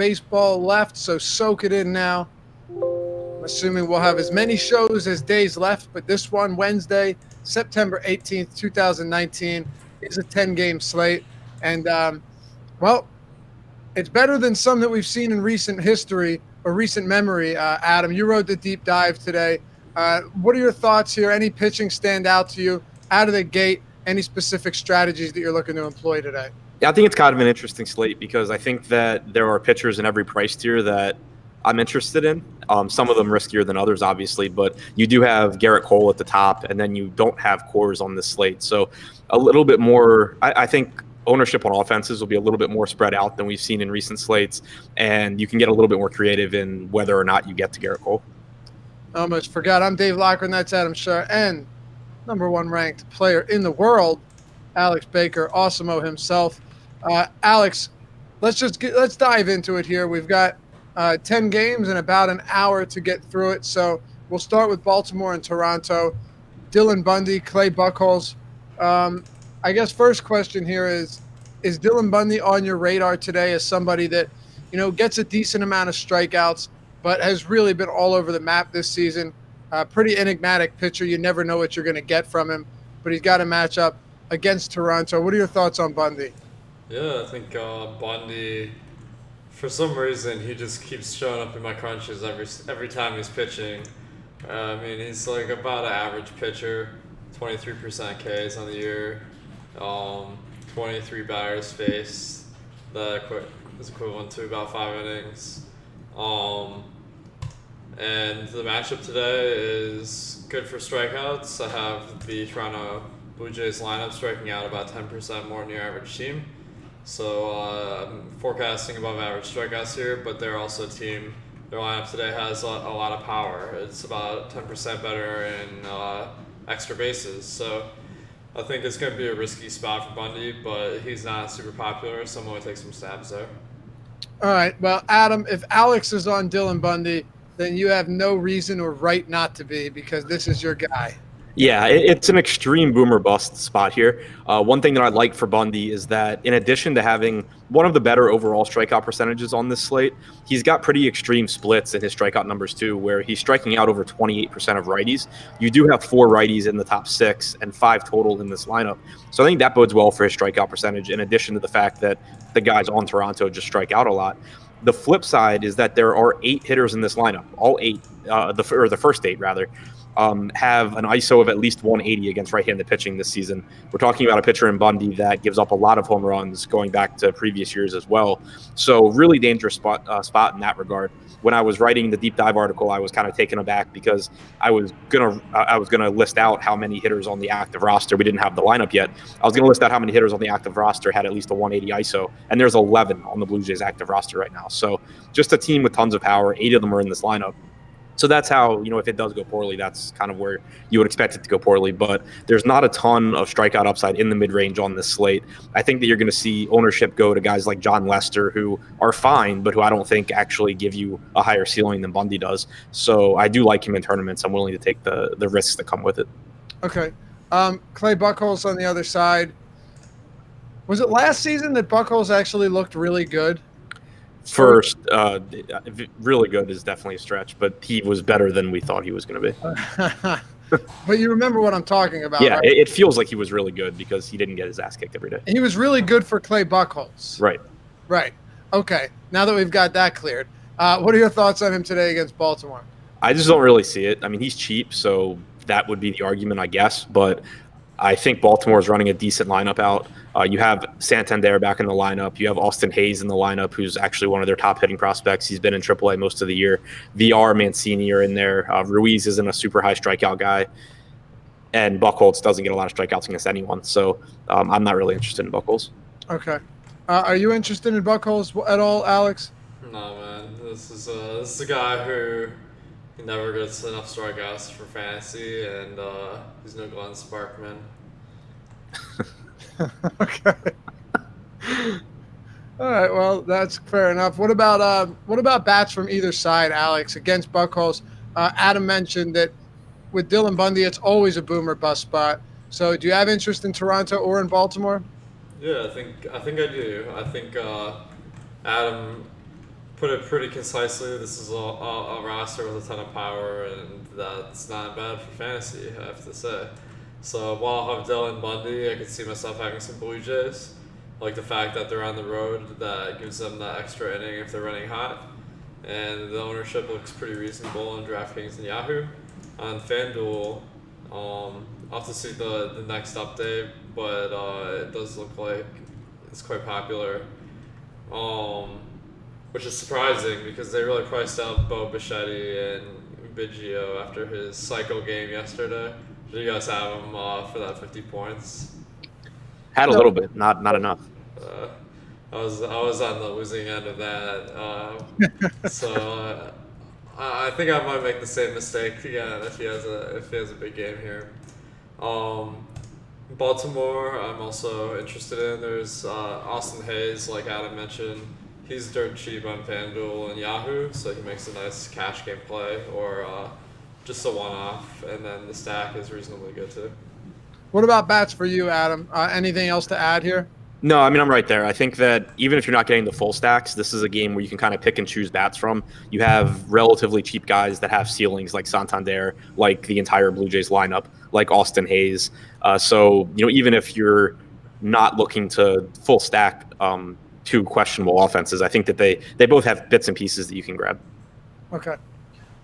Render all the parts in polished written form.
baseball left, so soak it in now. I'm assuming we'll have as many shows as days left, but this one, Wednesday, September 18th, 2019, is a 10-game slate. And, well, it's better than some that we've seen in recent history or recent memory. Adam, you wrote the deep dive today. What are your thoughts here? Any pitching stand out to you out of the gate? Any specific strategies that you're looking to employ today? Yeah, I think it's kind of an interesting slate because I think that there are pitchers in every price tier that I'm interested in. Some of them riskier than others, obviously, but you do have Garrett Cole at the top, and then you don't have cores on this slate. So a little bit more, I think ownership on offenses will be a little bit more spread out than we've seen in recent slates, and you can get a little bit more creative in whether or not you get to Garrett Cole. I almost forgot. I'm Dave Lockren. That's Adam Scher, and #1 ranked player in the world, Alex Baker, Awesemo himself. Alex, let's dive into it here. We've got 10 games and about an hour to get through it. So we'll start with Baltimore and Toronto. Dylan Bundy, Clay Buchholz. I guess first question here is Dylan Bundy on your radar today as somebody that, gets a decent amount of strikeouts, but has really been all over the map this season? Pretty enigmatic pitcher. You never know what you're going to get from him, but he's got a matchup against Toronto. What are your thoughts on Bundy? Yeah, I think Bundy, for some reason, he just keeps showing up in my crunches every time he's pitching. He's like about an average pitcher, 23% Ks on the year, 23 batters faced. That is equivalent to about 5 innings. And the matchup today is good for strikeouts. I have the Toronto Blue Jays lineup striking out about 10% more than your average team. So I'm forecasting above average strikeouts here, but they're also a team, their lineup today has a lot of power. It's about 10% better in extra bases. So I think it's going to be a risky spot for Bundy, but he's not super popular, so I'm going to take some stabs there. All right. Well, Adam, if Alex is on Dylan Bundy, then you have no reason or right not to be, because this is your guy. Yeah, it's an extreme boomer bust spot here. One thing that I like for Bundy is that in addition to having one of the better overall strikeout percentages on this slate, he's got pretty extreme splits in his strikeout numbers too, where he's striking out over 28% of righties. You do have 4 righties in the top 6 and 5 total in this lineup. So I think that bodes well for his strikeout percentage, in addition to the fact that the guys on Toronto just strike out a lot. The flip side is that there are 8 hitters in this lineup, all 8, the first 8 rather, have an ISO of at least 180 against right-handed pitching this season. We're talking about a pitcher in Bundy that gives up a lot of home runs going back to previous years as well. So really dangerous spot in that regard. When I was writing the deep dive article, I was kind of taken aback because I was gonna list out how many hitters on the active roster. We didn't have the lineup yet. I was gonna list out how many hitters on the active roster had at least a 180 ISO, and there's 11 on the Blue Jays active roster right now. So just a team with tons of power. 8 of them are in this lineup. So that's how, if it does go poorly, that's kind of where you would expect it to go poorly. But there's not a ton of strikeout upside in the mid-range on this slate. I think that you're going to see ownership go to guys like John Lester, who are fine, but who I don't think actually give you a higher ceiling than Bundy does. So I do like him in tournaments. I'm willing to take the risks that come with it. Okay. Clay Buchholz on the other side. Was it last season that Buchholz actually looked really good? First, really good is definitely a stretch, but he was better than we thought he was going to be. But you remember what I'm talking about, yeah, right? It feels like he was really good because he didn't get his ass kicked every day. He was really good for Clay Buchholz. Right. Okay. Now that we've got that cleared, what are your thoughts on him today against Baltimore? I just don't really see it. I mean, he's cheap, so that would be the argument, I guess. But I think Baltimore is running a decent lineup out. You have Santander back in the lineup. You have Austin Hayes in the lineup, who's actually one of their top hitting prospects. He's been in AAA most of the year. VR, Mancini are in there. Ruiz isn't a super high strikeout guy. And Buchholz doesn't get a lot of strikeouts against anyone. So I'm not really interested in Buchholz. Okay. Are you interested in Buchholz at all, Alex? No, man. This is a guy who never gets enough strikeouts for fantasy, and he's no Glenn Sparkman. Okay. All right. Well, that's fair enough. What about bats from either side, Alex, against Buchholz? Adam mentioned that with Dylan Bundy, it's always a boomer bust spot. So, do you have interest in Toronto or in Baltimore? Yeah, I think I do. I think Adam put it pretty concisely, this is a roster with a ton of power, and that's not bad for fantasy, I have to say. So while I have Dylan Bundy, I could see myself having some Blue Jays. I like the fact that they're on the road, that gives them that extra inning if they're running hot. And the ownership looks pretty reasonable in DraftKings and Yahoo. On FanDuel, I'll have to see the next update, but it does look like it's quite popular. Which is surprising because they really priced out Bo Bichetti and Biggio after his cycle game yesterday. Did you guys have him for that 50 points? Had a little bit, not enough. I was on the losing end of that. So I think I might make the same mistake again if he has a big game here. Baltimore, I'm also interested in. There's Austin Hayes, like Adam mentioned. He's dirt cheap on FanDuel and Yahoo, so he makes a nice cash game play or just a one-off, and then the stack is reasonably good too. What about bats for you, Adam? Anything else to add here? No, I mean, I'm right there. I think that even if you're not getting the full stacks, this is a game where you can kind of pick and choose bats from. You have relatively cheap guys that have ceilings like Santander, like the entire Blue Jays lineup, like Austin Hayes. So, even if you're not looking to full stack two questionable offenses, I think that they both have bits and pieces that you can grab. Okay.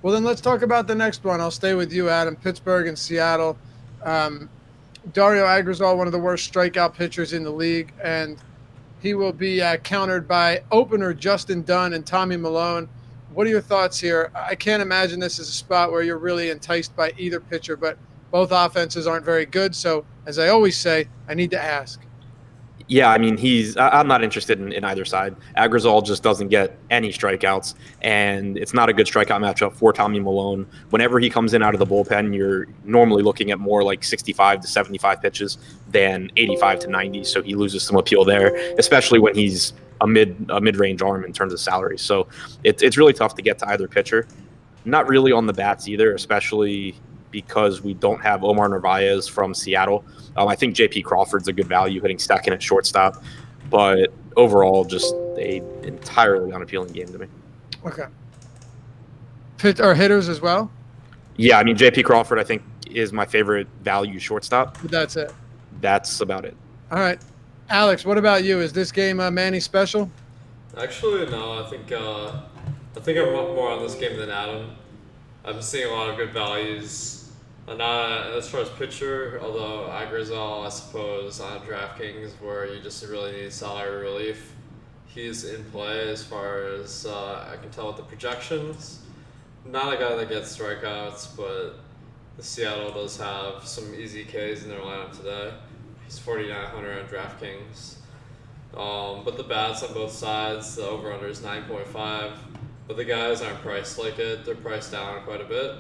Well, then let's talk about the next one. I'll stay with you, Adam. Pittsburgh and Seattle. Dario Agrizal, one of the worst strikeout pitchers in the league, and he will be countered by opener Justin Dunn and Tommy Malone. What are your thoughts here? I can't imagine this is a spot where you're really enticed by either pitcher, but both offenses aren't very good. So, as I always say, I need to ask. Yeah, I mean, I'm not interested in either side. Agrizal just doesn't get any strikeouts, and it's not a good strikeout matchup for Tommy Malone. Whenever he comes in out of the bullpen, you're normally looking at more like 65 to 75 pitches than 85 to 90, so he loses some appeal there, especially when he's a mid-range arm in terms of salary. So it's really tough to get to either pitcher. Not really on the bats either, especially because we don't have Omar Narvaez from Seattle. I think J.P. Crawford's a good value hitting second at shortstop, but overall just a entirely unappealing game to me. Okay. Or hitters as well? Yeah, I mean, J.P. Crawford I think is my favorite value shortstop. That's it. That's about it. All right. Alex, what about you? Is this game Manny special? Actually, no. I think I'm more on this game than Adam. I'm seeing a lot of good values. Not as far as pitcher, although Agrizal, I suppose, on DraftKings, where you just really need salary relief, he's in play as far as I can tell with the projections. Not a guy that gets strikeouts, but Seattle does have some easy Ks in their lineup today. He's 4,900 on DraftKings. But the bats on both sides, the over-under is 9.5. But the guys aren't priced like it. They're priced down quite a bit.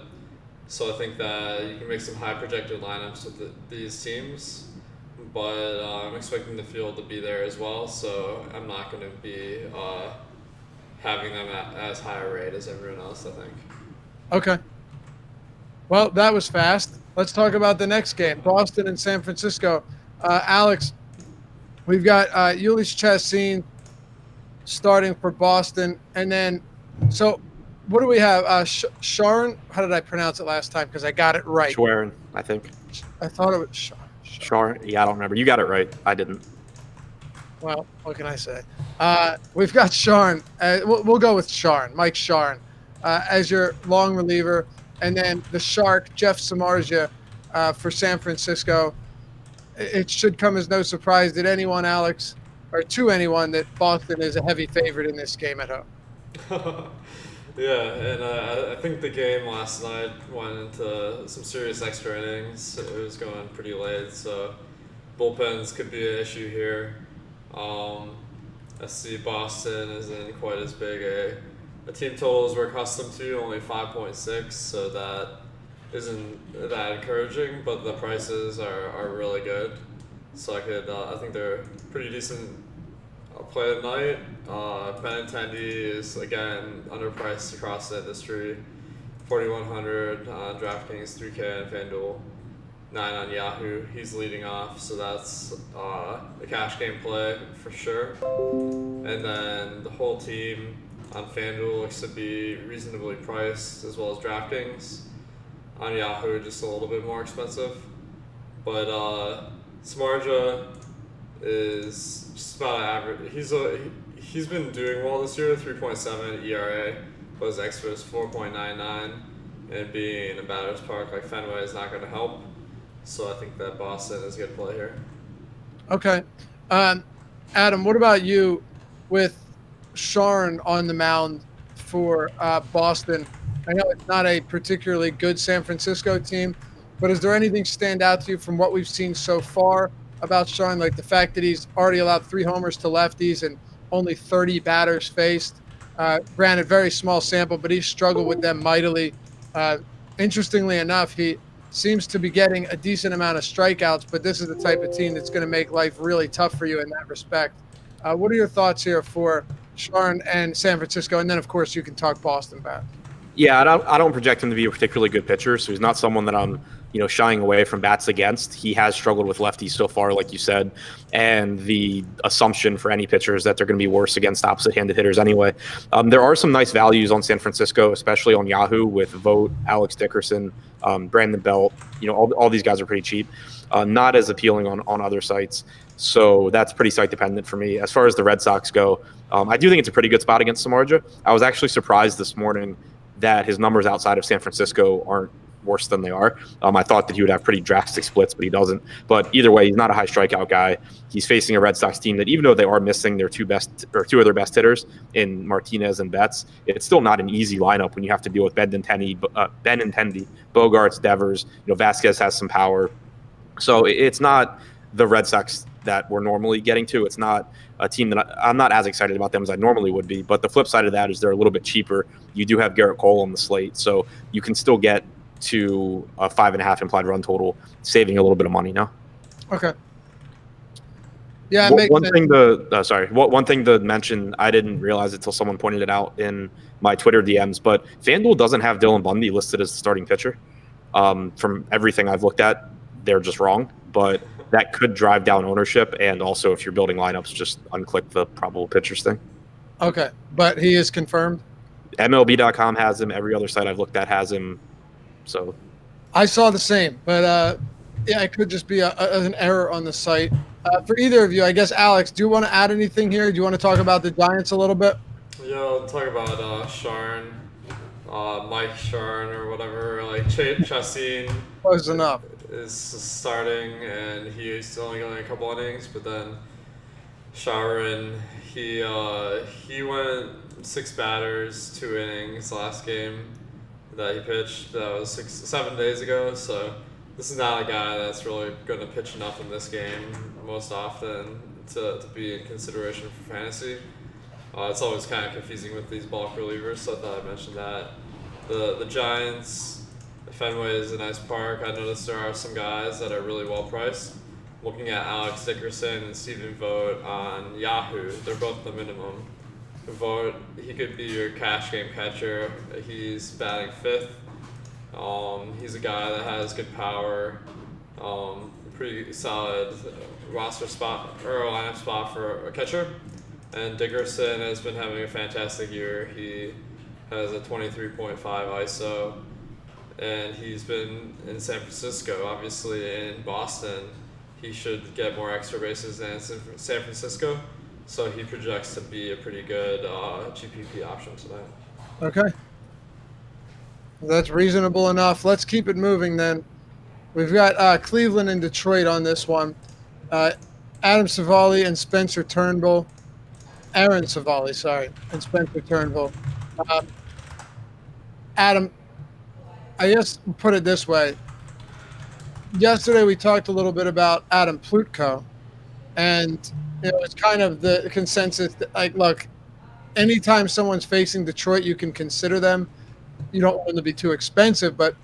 So I think that you can make some high projected lineups with these teams. But I'm expecting the field to be there as well. So I'm not going to be having them at as high a rate as everyone else, I think. Okay. Well, that was fast. Let's talk about the next game, Boston and San Francisco. Alex, we've got Ulyss Chassin starting for Boston. And then, so what do we have? Sharon? How did I pronounce it last time? Because I got it right. Schwerin, I think. I thought it was Sharon. Yeah, I don't remember. You got it right. I didn't. Well, what can I say? We've got Sharon. We'll go with Sharon, Mike Sharon, as your long reliever. And then the Shark, Jeff Samardzija, for San Francisco. It should come as no surprise to anyone, Alex, or to anyone, that Boston is a heavy favorite in this game at home. Yeah, and I think the game last night went into some serious extra innings. It was going pretty late, so bullpens could be an issue here. I see Boston isn't quite as big a team total as we're accustomed to, only 5.6, so that isn't that encouraging, but the prices are really good. So I think they're pretty decent play at night. Benintendi is again underpriced across the industry. 4,100 on DraftKings, 3K on FanDuel, 9 on Yahoo. He's leading off, so that's a cash game play for sure. And then the whole team, on Fanduel looks to be reasonably priced, as well as Draftkings. On Yahoo, just a little bit more expensive. But Samardzija is just about average. He's been doing well this year, 3.7 ERA, but his xFIP is 4.99, and being in a batter's park like Fenway is not going to help. So I think that Boston is a good play here. Okay. Adam, what about you with Sharn on the mound for Boston? I know it's not a particularly good San Francisco team, but is there anything stand out to you from what we've seen so far about Sharn, like the fact that he's already allowed 3 homers to lefties and only 30 batters faced? Granted, very small sample, but he's struggled with them mightily. Interestingly enough, he seems to be getting a decent amount of strikeouts, but this is the type of team that's going to make life really tough for you in that respect. What are your thoughts here for Sharn and San Francisco? And then, of course, you can talk Boston back. Yeah, I don't project him to be a particularly good pitcher, so he's not someone that I'm shying away from bats against. He has struggled with lefties so far, like you said, and the assumption for any pitcher is that they're going to be worse against opposite-handed hitters anyway. There are some nice values on San Francisco, especially on Yahoo with Vogt, Alex Dickerson, Brandon Belt. All these guys are pretty cheap. Not as appealing on other sites. So that's pretty site dependent for me. As far as the Red Sox go, I do think it's a pretty good spot against Samardzija. I was actually surprised this morning that his numbers outside of San Francisco aren't worse than they are. I thought that he would have pretty drastic splits, but he doesn't. But either way, he's not a high strikeout guy. He's facing a Red Sox team that, even though they are missing their two of their best hitters in Martinez and Betts, it's still not an easy lineup when you have to deal with Benintendi, Bogarts, Devers. Vasquez has some power, so it's not the Red Sox that we're normally getting to. It's not a team that I'm not as excited about them as I normally would be. But the flip side of that is they're a little bit cheaper. You do have Garrett Cole on the slate, so you can still get to a 5.5 implied run total, saving a little bit of money now. Okay. Yeah, one thing to mention, I didn't realize it until someone pointed it out in my Twitter DMs, but FanDuel doesn't have Dylan Bundy listed as the starting pitcher. From everything I've looked at, they're just wrong, but that could drive down ownership, and also if you're building lineups, just unclick the probable pitchers thing. Okay, but he is confirmed? MLB.com has him. Every other site I've looked at has him. So I saw the same, but yeah, it could just be an error on the site. For either of you, I guess, Alex, do you want to add anything here? Do you want to talk about the Giants a little bit? Yeah, I'll talk about Sharn, Mike Sharn or whatever. Like Chassin Close enough. is starting, and he's only going a couple innings. But then Sharn, he went 6 batters, 2 innings last game that he pitched. That was 7 days ago. So this is not a guy that's really going to pitch enough in this game most often to be in consideration for fantasy. It's always kind of confusing with these bulk relievers, so I thought I'd mention that. The Giants, Fenway is a nice park. I noticed there are some guys that are really well priced. Looking at Alex Dickerson and Stephen Vogt on Yahoo, they're both the minimum. Vogt, he could be your cash game catcher. He's batting 5th. He's a guy that has good power, pretty solid roster spot or lineup spot for a catcher. And Dickerson has been having a fantastic year. He has a 23.5 ISO, and he's been in San Francisco. Obviously, in Boston, he should get more extra bases than San Francisco. So he projects to be a pretty good GPP option tonight. Okay. That's reasonable enough. Let's keep it moving then. We've got Cleveland and Detroit on this one. Adam Savali and Spencer Turnbull. Aaron Savali, sorry, and Spencer Turnbull. Adam, I guess put it this way. Yesterday we talked a little bit about Adam Plutko, and it's kind of the consensus that, like, look, anytime someone's facing Detroit, you can consider them. You don't want them to be too expensive, but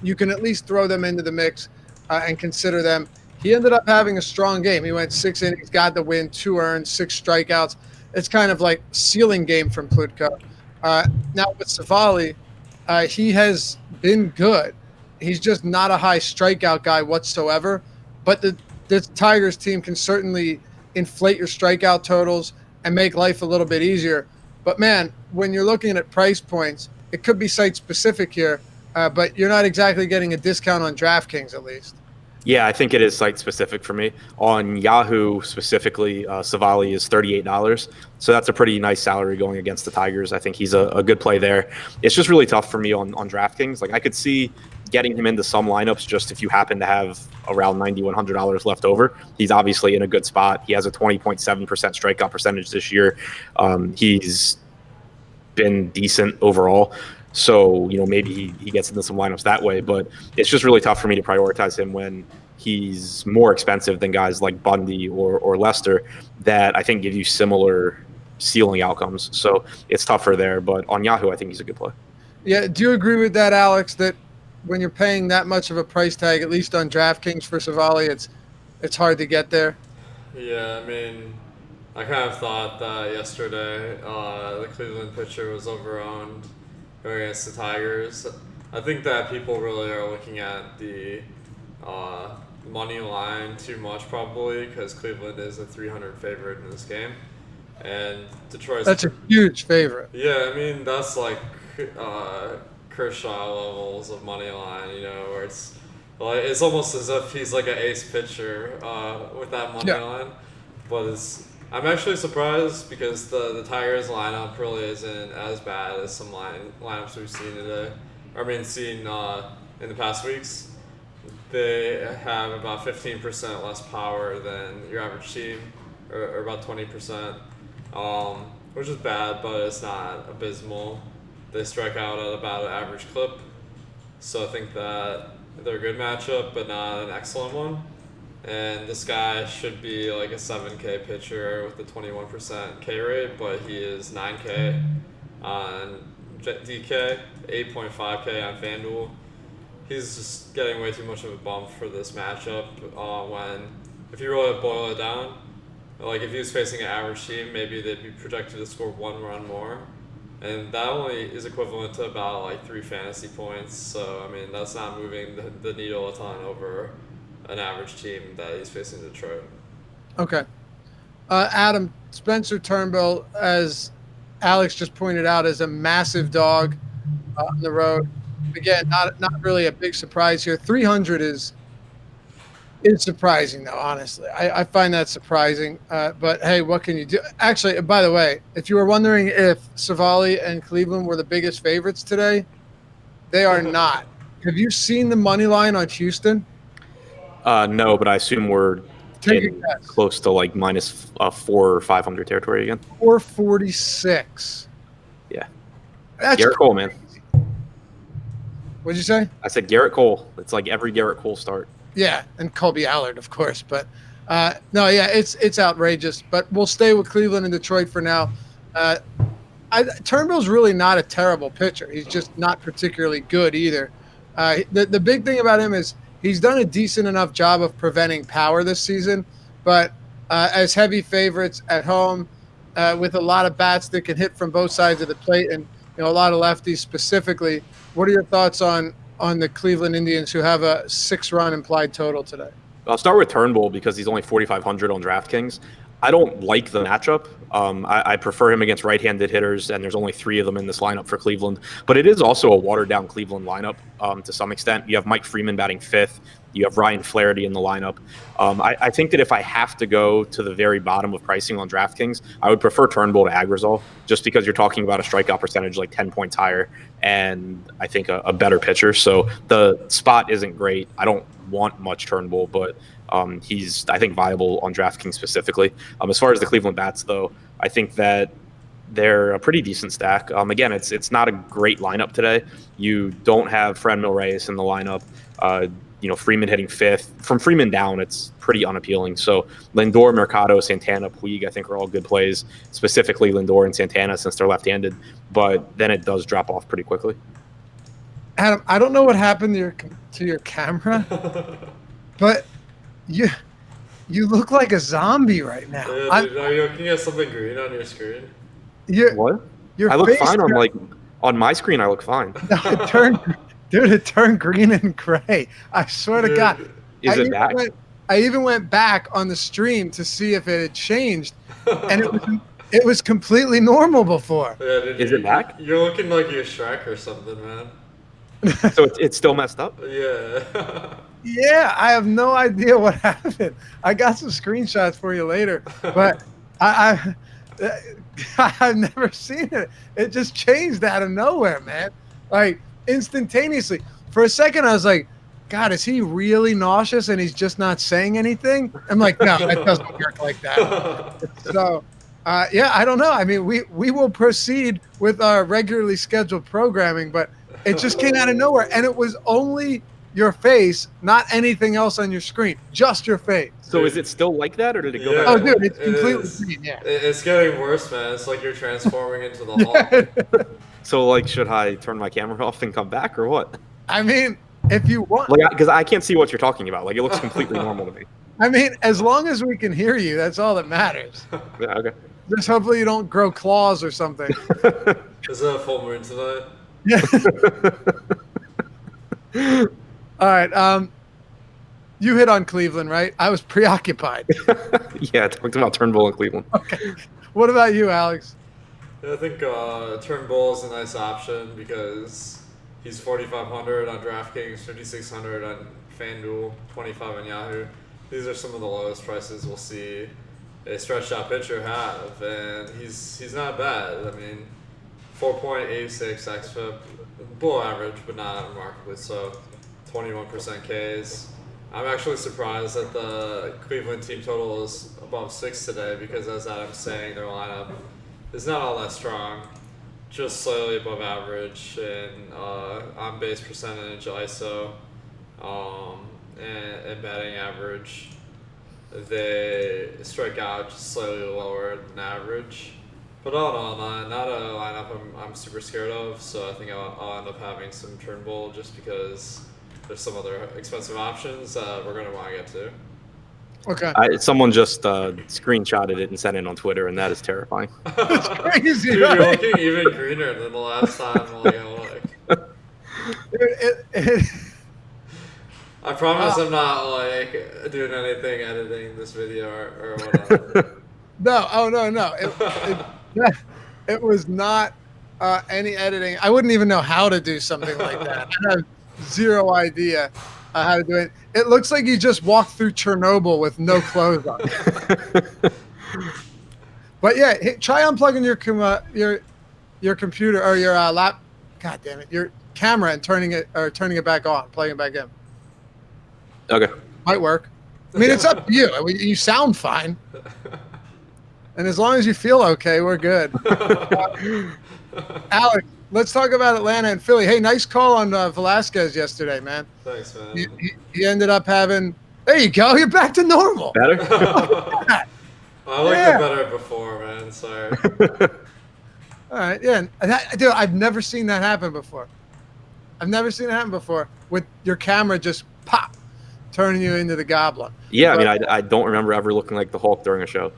you can at least throw them into the mix and consider them. He ended up having a strong game. He went 6 innings, got the win, 2 earned, 6 strikeouts. It's kind of like ceiling game from Plutko. Now with Savali, he has been good. He's just not a high strikeout guy whatsoever. But the Tigers team can certainly inflate your strikeout totals and make life a little bit easier. But man, when you're looking at price points, it could be site specific here, but you're not exactly getting a discount on DraftKings at least. Yeah, I think it is site specific for me. On Yahoo specifically, Savali is $38. So that's a pretty nice salary going against the Tigers. I think he's a good play there. It's just really tough for me on DraftKings. Like I could see getting him into some lineups just if you happen to have around $9,100 left over. He's obviously in a good spot. He has a 20.7% strikeout percentage this year. He's been decent overall. So, maybe he gets into some lineups that way, but it's just really tough for me to prioritize him when he's more expensive than guys like Bundy or Lester that I think give you similar ceiling outcomes. So it's tougher there, but on Yahoo, I think he's a good play. Yeah. Do you agree with that, Alex, that when you're paying that much of a price tag, at least on DraftKings for Savali, it's hard to get there? Yeah, I mean, I kind of thought that yesterday the Cleveland pitcher was overowned going against the Tigers. I think that people really are looking at the money line too much probably because Cleveland is a 300 favorite in this game. And Detroit's... That's a huge favorite. Yeah, I mean, that's like Kershaw levels of money line, where it's almost as if he's like an ace pitcher with that money line. But I'm actually surprised because the Tigers lineup really isn't as bad as some lineups we've seen today. Seen in the past weeks. They have about 15% less power than your average team, or about 20%, which is bad, but it's not abysmal. They strike out at about an average clip, so I think that they're a good matchup, but not an excellent one. And this guy should be like a 7K pitcher with a 21% K rate, but he is 9K on DK, 8.5K on Fanduel. He's just getting way too much of a bump for this matchup. If you really boil it down, like if he was facing an average team, maybe they'd be projected to score 1 run more. And that only is equivalent to about like 3 fantasy points. So, that's not moving the needle a ton over an average team that he's facing Detroit. Okay. Adam, Spencer Turnbull, as Alex just pointed out, is a massive dog on the road. Again, not really a big surprise here. 300 is surprising, though, honestly. I find that surprising. But, hey, what can you do? Actually, by the way, if you were wondering if Savali and Cleveland were the biggest favorites today, they are not. Have you seen the money line on Houston? No, but I assume we're close to like minus 400 or 500 territory again. 446. Yeah. That's Garrett Cole, man. What'd you say? I said Garrett Cole. It's like every Garrett Cole start. Yeah, and Colby Allard, of course. But no, yeah, it's outrageous. But we'll stay with Cleveland and Detroit for now. Turnbull's really not a terrible pitcher. He's just not particularly good either. The big thing about him is he's done a decent enough job of preventing power this season. But as heavy favorites at home, with a lot of bats that can hit from both sides of the plate, and a lot of lefties specifically, what are your thoughts on the Cleveland Indians, who have a 6-run implied total today? I'll start with Turnbull because he's only 4,500 on DraftKings. I don't like the matchup. I prefer him against right-handed hitters, and there's only 3 of them in this lineup for Cleveland. But it is also a watered-down Cleveland lineup to some extent. You have Mike Freeman batting 5th. You have Ryan Flaherty in the lineup. I think that if I have to go to the very bottom of pricing on DraftKings, I would prefer Turnbull to Agrizal, just because you're talking about a strikeout percentage like 10 points higher, and I think a better pitcher. So the spot isn't great. I don't want much Turnbull, but he's, I think, viable on DraftKings specifically. As far as the Cleveland bats, though, I think that they're a pretty decent stack. Again, it's not a great lineup today. You don't have Franmil Reyes in the lineup. Freeman hitting 5th. From Freeman down, it's pretty unappealing. So Lindor, Mercado, Santana, Puig, I think are all good plays, specifically Lindor and Santana since they're left-handed. But then it does drop off pretty quickly. Adam, I don't know what happened to your camera, but you look like a zombie right now. Yeah, dude, are you looking at something green on your screen? What? I look fine on my screen. I look fine. No, it turned green and gray. I swear to God. Is it back? I even went back on the stream to see if it had changed, and It was completely normal before. Yeah, dude, Is it back? You're looking like you're Shrek or something, man. So it's still messed up? Yeah. Yeah, I have no idea what happened. I got some screenshots for you later, but I I've never seen it. It just changed out of nowhere, man. Like instantaneously. For a second, I was like, God, is he really nauseous and he's just not saying anything? I'm like, no, it doesn't work like that. So, yeah, I don't know. I mean, we will proceed with our regularly scheduled programming, but it just came out of nowhere, and it was only your face, not anything else on your screen, just your face. So is it still like that, or did it go Yeah. back? Oh, dude, it's It completely is. green. Yeah. It's getting worse, man. It's like you're transforming into the Hulk. So like, should I turn my camera off and come back, or what? I mean, if you want, Like, because I can't see what you're talking about. Like, it looks completely normal to me. I mean, as long as we can hear you, that's all that matters. Yeah. Okay. Just hopefully you don't grow claws or something. Is it a full moon tonight? Yeah. All right. You hit on Cleveland, right? I was preoccupied. Yeah, I talked about Turnbull in Cleveland. Okay. What about you, Alex? Yeah, I think Turnbull is a nice option because he's 4,500 on DraftKings, 5,600 on Fanduel, 25 on Yahoo. These are some of the lowest prices we'll see a stretched out pitcher have, and he's not bad. I mean, 4.86 xFIP, below average, but not remarkably so. 21% Ks. I'm actually surprised that the Cleveland team total is above 6 today because, as Adam's saying, their lineup is not all that strong, just slightly above average in on base percentage, ISO, and batting average. They strike out just slightly lower than average. But all in all, not a lineup I'm super scared of, so I think I'll end up having some Turnbull just because there's some other expensive options we're going to want to get to. Okay. Someone just screenshotted it and sent it on Twitter, and that is terrifying. It's crazy. Dude, you're Right? looking even greener than the last time. Dude, I promise I'm not like doing anything editing this video or whatever. no. Oh, no. It was not any editing. I wouldn't even know how to do something like that. I have zero idea how to do it. It looks like you just walked through Chernobyl with no clothes on. But yeah, try unplugging your computer or your lap. God damn it, your camera and turning it back on, plugging it back in. Okay. Might work. I mean, it's up to you. I mean, you sound fine, and as long as you feel okay, we're good. Alex, let's talk about Atlanta and Philly. Hey, nice call on Velasquez yesterday, man. Thanks, man. He ended up having. There you go. You're back to normal. Better? I liked it better before, man. Sorry. All right, yeah, dude, I've never seen that happen before. I've never seen it happen before with your camera just pop, turning you into the Goblin. Yeah, I mean, I don't remember ever looking like the Hulk during a show.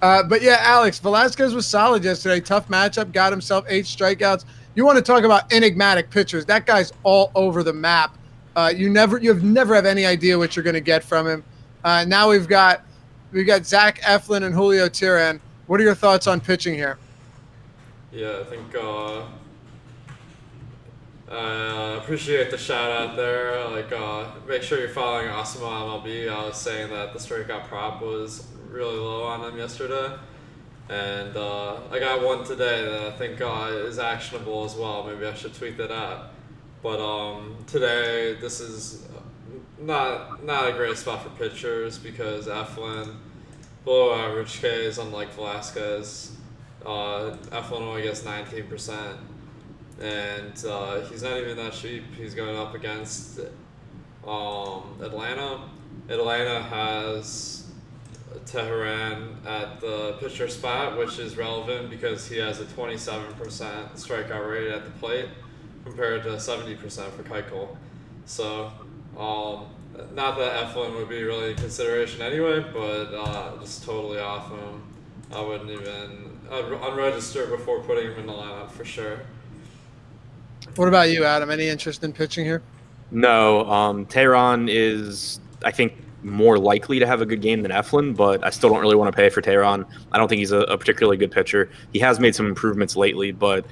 But yeah, Alex, Velasquez was solid yesterday. Tough matchup, got himself 8 strikeouts. You want to talk about enigmatic pitchers? That guy's all over the map. You never have any idea what you're going to get from him. Now we've got Zach Eflin and Julio Teheran. What are your thoughts on pitching here? Yeah, I think I appreciate the shout out there. Like, make sure you're following Awesemo MLB. I was saying that the strikeout prop was really low on him yesterday, and I got one today that I think is actionable as well. Maybe I should tweet that out. But today, this is not a great spot for pitchers because Eflin, below average Ks, unlike Velasquez. Eflin only gets 19%, and he's not even that cheap. He's going up against Atlanta. Atlanta has Teheran at the pitcher spot, which is relevant because he has a 27% strikeout rate at the plate compared to 70% for Keuchel. So, not that Eflin would be really in consideration anyway, but just totally off him. I wouldn't even unregister before putting him in the lineup for sure. What about you, Adam? Any interest in pitching here? No, Teheran is, I think, more likely to have a good game than Eflin, but I still don't really want to pay for Tehran. I don't think he's a particularly good pitcher. He has made some improvements lately, but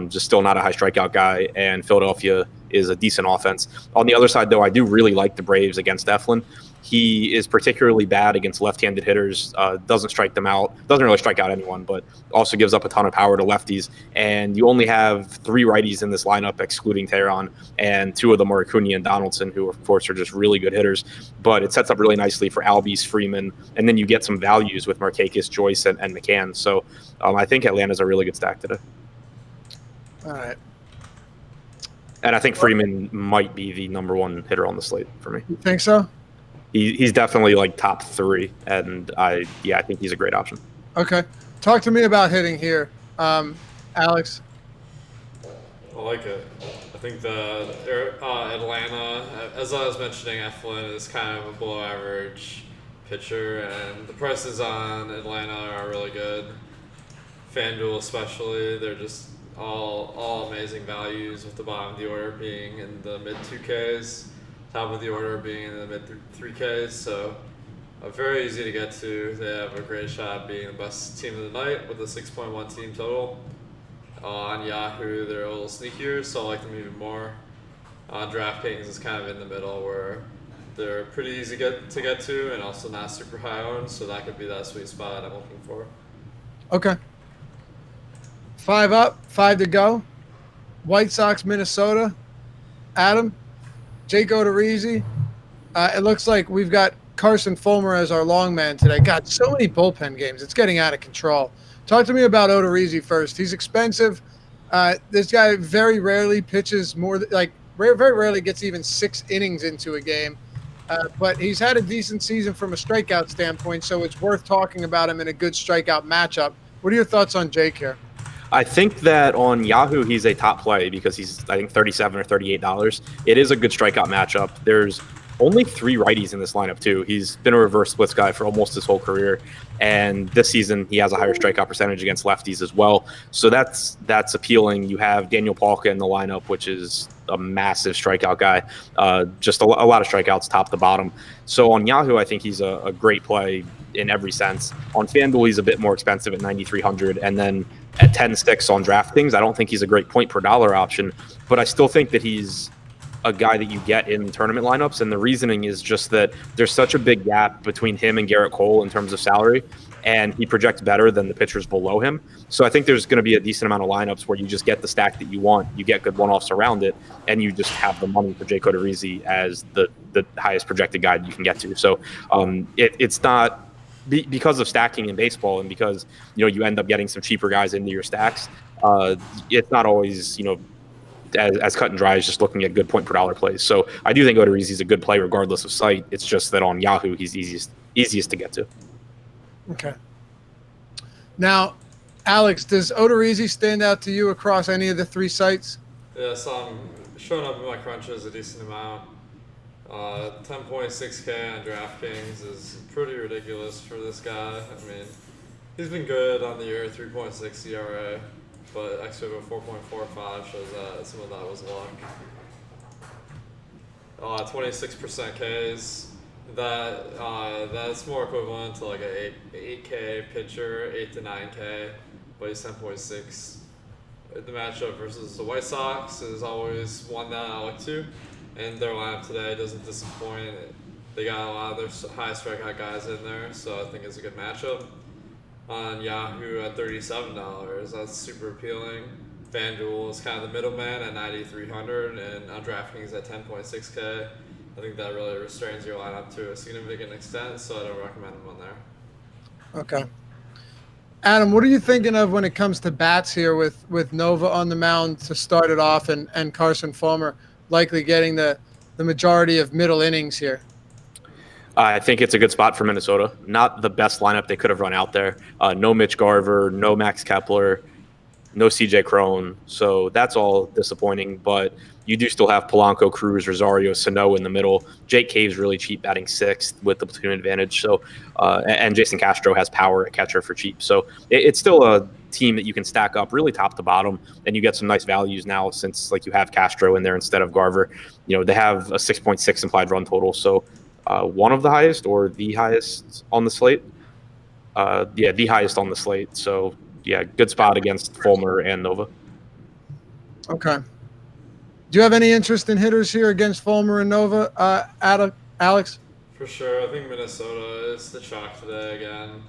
just still not a high strikeout guy, and Philadelphia is a decent offense. On the other side, though, I do really like the Braves against Eflin. He is particularly bad against left-handed hitters, doesn't strike them out, doesn't really strike out anyone, but also gives up a ton of power to lefties. And you only have 3 righties in this lineup, excluding Tehran, and 2 of them are Acuna and Donaldson, who, of course, are just really good hitters. But it sets up really nicely for Albies, Freeman, and then you get some values with Markakis, Joyce, and McCann. So I think Atlanta's a really good stack today. All right. And I think Freeman might be the number 1 hitter on the slate for me. You think so? He's definitely like top 3, and I think he's a great option. Okay. Talk to me about hitting here, Alex. I like it. I think the Atlanta, as I was mentioning, Eflin is kind of a below average pitcher, and the prices on Atlanta are really good. Fanduel especially, they're just all amazing values, with the bottom of the order being in the mid 2Ks, top of the order being in the mid 3Ks. So very easy to get to. They have a great shot at being the best team of the night with a 6.1 team total. On Yahoo, they're a little sneakier, so I like them even more. On Draftkings, it's kind of in the middle, where they're pretty easy to get to and also not super high owned, so that could be that sweet spot I'm looking for. Okay. 5 up, 5 to go. White Sox, Minnesota. Adam, Jake Odorizzi. It looks like we've got Carson Fulmer as our long man today. God, so many bullpen games. It's getting out of control. Talk to me about Odorizzi first. He's expensive. This guy very rarely pitches very rarely gets even 6 innings into a game. But he's had a decent season from a strikeout standpoint, so it's worth talking about him in a good strikeout matchup. What are your thoughts on Jake here? I think that on Yahoo, he's a top play because he's, I think, $37 or $38. It is a good strikeout matchup. There's only 3 righties in this lineup, too. He's been a reverse splits guy for almost his whole career. And this season, he has a higher strikeout percentage against lefties as well. So that's appealing. You have Daniel Palka in the lineup, which is a massive strikeout guy. Just a lot of strikeouts top to bottom. So on Yahoo, I think he's a great play in every sense. On FanDuel, he's a bit more expensive at $9,300. And then at 10-6 on DraftKings, I don't think he's a great point per dollar option. But I still think that he's a guy that you get in tournament lineups, and the reasoning is just that there's such a big gap between him and Garrett Cole in terms of salary, and he projects better than the pitchers below him. So I think there's going to be a decent amount of lineups where you just get the stack that you want, you get good one-offs around it, and you just have the money for Jake Odorizzi as the highest projected guy you can get to. So it's not because of stacking in baseball, and because you end up getting some cheaper guys into your stacks. It's not always as cut and dry as just looking at good point per dollar plays. So I do think Odorizzi is a good play regardless of site. It's just that on Yahoo, he's easiest to get to. Okay. Now, Alex, does Odorizzi stand out to you across any of the 3 sites? Yeah, so I'm showing up in my crunches a decent amount. 10.6K on DraftKings is pretty ridiculous for this guy. I mean, he's been good on the year, 3.6 ERA. But XFIP of 4.45 shows that some of that was luck. 26% Ks. That's more equivalent to like a 8K pitcher, 8 to 9K, but he's 10.6. The matchup versus the White Sox is always one that I look to, and their lineup today doesn't disappoint. They got a lot of their high strikeout guys in there, so I think it's a good matchup. On Yahoo at $37, that's super appealing. FanDuel is kind of the middleman at $9,300, and on DraftKings at 10.6K. I think that really restrains your lineup to a significant extent, so I don't recommend them on there. Okay. Adam, what are you thinking of when it comes to bats here with Nova on the mound to start it off, and Carson Fulmer likely getting the majority of middle innings here? I think it's a good spot for Minnesota. Not the best lineup they could have run out there. No Mitch Garver, no Max Kepler, no CJ Cron. So that's all disappointing. But you do still have Polanco, Cruz, Rosario, Sano in the middle. Jake Cave's really cheap, batting 6th with the platoon advantage. So and Jason Castro has power at catcher for cheap. So it's still a team that you can stack up really top to bottom, and you get some nice values now since you have Castro in there instead of Garver. They have a 6.6 implied run total. So one of the highest or the highest on the slate. Yeah, the highest on the slate. So yeah, good spot against Fulmer and Nova. Okay. Do you have any interest in hitters here against Fulmer and Nova, Alex? For sure, I think Minnesota is the chalk today again.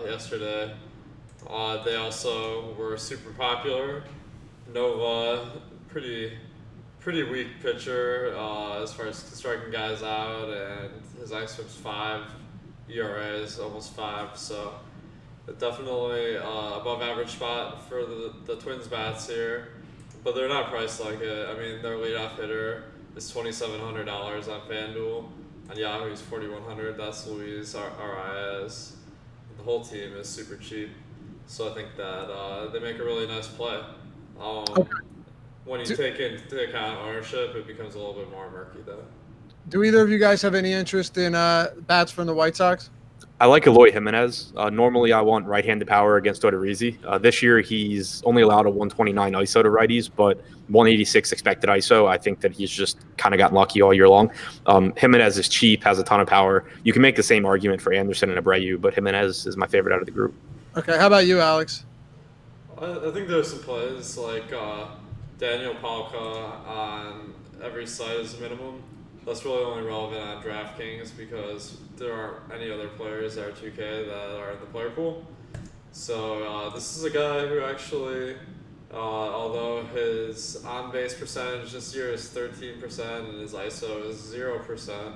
Yesterday, they also were super popular. Nova, pretty weak pitcher as far as striking guys out, and his ISO's 5, ERA is almost 5, so definitely above average spot for the Twins bats here, but they're not priced like it. I mean, their leadoff hitter is $2,700 on Fanduel. On Yahoo, he's $4,100. That's Luis Arias. The whole team is super cheap, so I think that they make a really nice play. When you take into account ownership, it becomes a little bit more murky, though. Do either of you guys have any interest in bats from the White Sox? I like Eloy Jimenez. Normally, I want right-handed power against Odorizzi. This year, he's only allowed a 129 ISO to righties, but 186 expected ISO. I think that he's just kind of gotten lucky all year long. Jimenez is cheap, has a ton of power. You can make the same argument for Anderson and Abreu, but Jimenez is my favorite out of the group. Okay, how about you, Alex? I think there's some plays like Daniel Palka on every site is a minimum. That's really only relevant on DraftKings because there aren't any other players that are 2K that are in the player pool. So this is a guy who actually, although his on-base percentage this year is 13% and his ISO is 0%,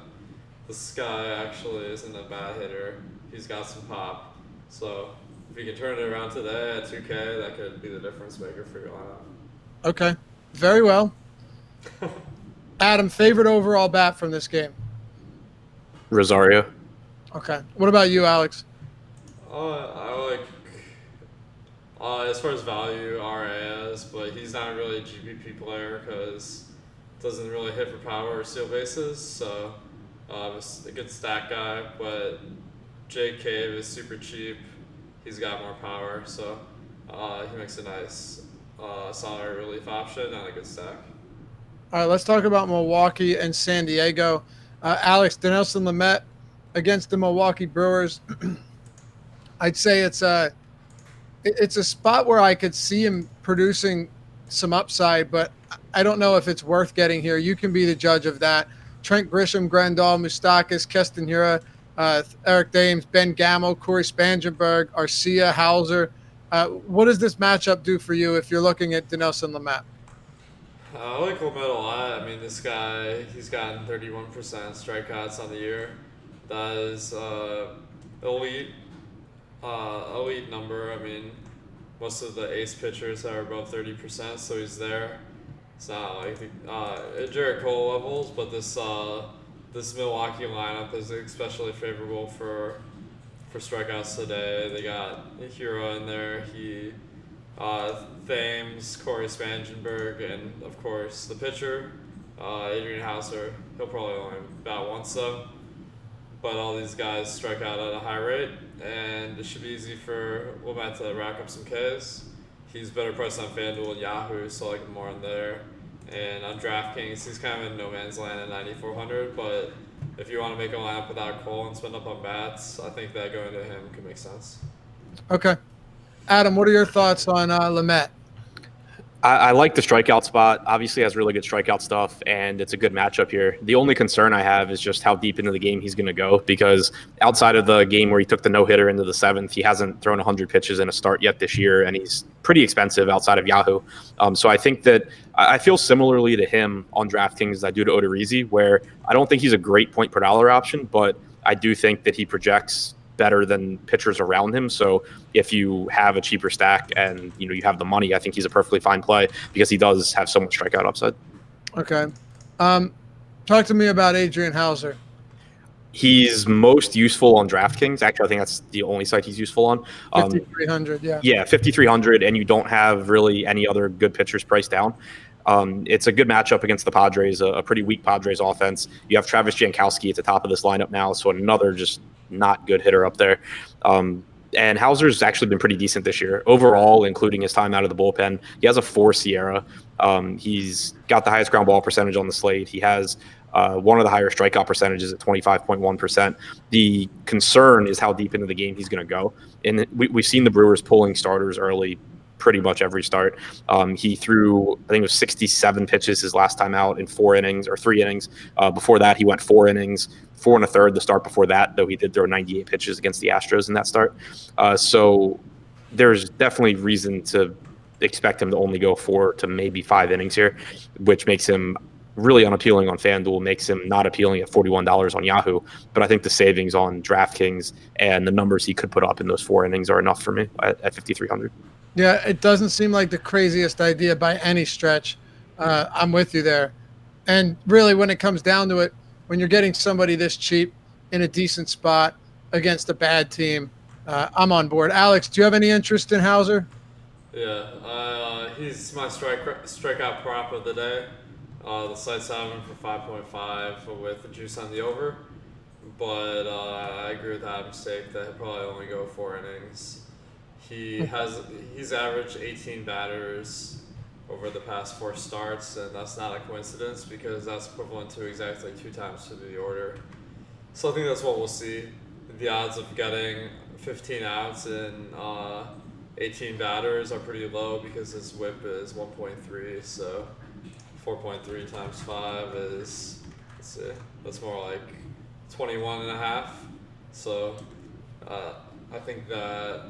this guy actually isn't a bad hitter. He's got some pop. So if you can turn it around today at 2K, that could be the difference maker for your lineup. Okay, very well. Adam, favorite overall bat from this game? Rosario. Okay. What about you, Alex? I like, as far as value, RAS, but he's not really a GPP player because doesn't really hit for power or steal bases. So it's a good stack guy, but Jake Cave is super cheap. He's got more power, so he makes a nice solid relief option and a good stack. All right, let's talk about Milwaukee and San Diego. Alex, Dinelson Lamet against the Milwaukee Brewers. I'd say it's a spot where I could see him producing some upside, but I don't know if it's worth getting here. You can be the judge of that. Trent Grisham, Grandal, Moustakas, Keston Hiura, Eric Dames, Ben Gamel, Corey Spangenberg, Arcia, Hauser. What does this matchup do for you if you're looking at Dinelson Lamet? I like Lamet a lot. I mean, this guy, he's gotten 31% strikeouts on the year. That is elite number. I mean, most of the ace pitchers are above 30%, so he's there. It's not like Jarrett Cole levels, but this Milwaukee lineup is especially favorable for strikeouts today. They got Hiura in there. Thames, Corey Spangenberg, and of course the pitcher, Adrian Hauser. He'll probably only bat once though. But all these guys strike out at a high rate, and it should be easy for Lamet to rack up some Ks. He's better priced on FanDuel and Yahoo, so I like him more in there. And on DraftKings, he's kind of in no man's land at 9,400. But if you want to make a lineup without Cole and spend up on bats, I think that going to him could make sense. Okay. Adam, what are your thoughts on Lamet? I like the strikeout spot. Obviously has really good strikeout stuff, and it's a good matchup here. The only concern I have is just how deep into the game he's going to go, because outside of the game where he took the no-hitter into the 7th, he hasn't thrown 100 pitches in a start yet this year, and he's pretty expensive outside of Yahoo. So I think that I feel similarly to him on DraftKings as I do to Odorizzi, where I don't think he's a great point per dollar option, but I do think that he projects better than pitchers around him. So if you have a cheaper stack and you have the money, I think he's a perfectly fine play because he does have so much strikeout upside. Okay. Talk to me about Adrian Hauser. He's most useful on DraftKings. Actually, I think that's the only site he's useful on. 5,300, yeah. Yeah, 5,300, and you don't have really any other good pitchers priced down. It's a good matchup against the Padres, a pretty weak Padres offense. You have Travis Jankowski at the top of this lineup now, so another just not good hitter up there. And Hauser's actually been pretty decent this year overall, including his time out of the bullpen. He has a 4 Sierra. He's got the highest ground ball percentage on the slate. He has one of the higher strikeout percentages at 25.1%. The concern is how deep into the game he's going to go. And we've seen the Brewers pulling starters early pretty much every start. He threw, I think it was 67 pitches his last time out in 4 innings or 3 innings. Before that, he went 4 innings, 4 1/3 the start before that, though he did throw 98 pitches against the Astros in that start. So there's definitely reason to expect him to only go 4 to maybe 5 innings here, which makes him really unappealing on FanDuel, makes him not appealing at $41 on Yahoo. But I think the savings on DraftKings and the numbers he could put up in those 4 innings are enough for me at 5,300. Yeah, it doesn't seem like the craziest idea by any stretch. I'm with you there. And really, when it comes down to it, when you're getting somebody this cheap in a decent spot against a bad team, I'm on board. Alex, do you have any interest in Hauser? Yeah, he's my strikeout prop of the day. The site's having for 5.5 with the juice on the over. But I agree with Adam's take that he'll probably only go 4 innings. He's averaged 18 batters over the past 4 starts, and that's not a coincidence because that's equivalent to exactly 2 times to the order. So I think that's what we'll see. The odds of getting 15 outs in 18 batters are pretty low because his whip is 1.3, so 4.3 times 5 is, let's see, that's more like 21.5. So I think that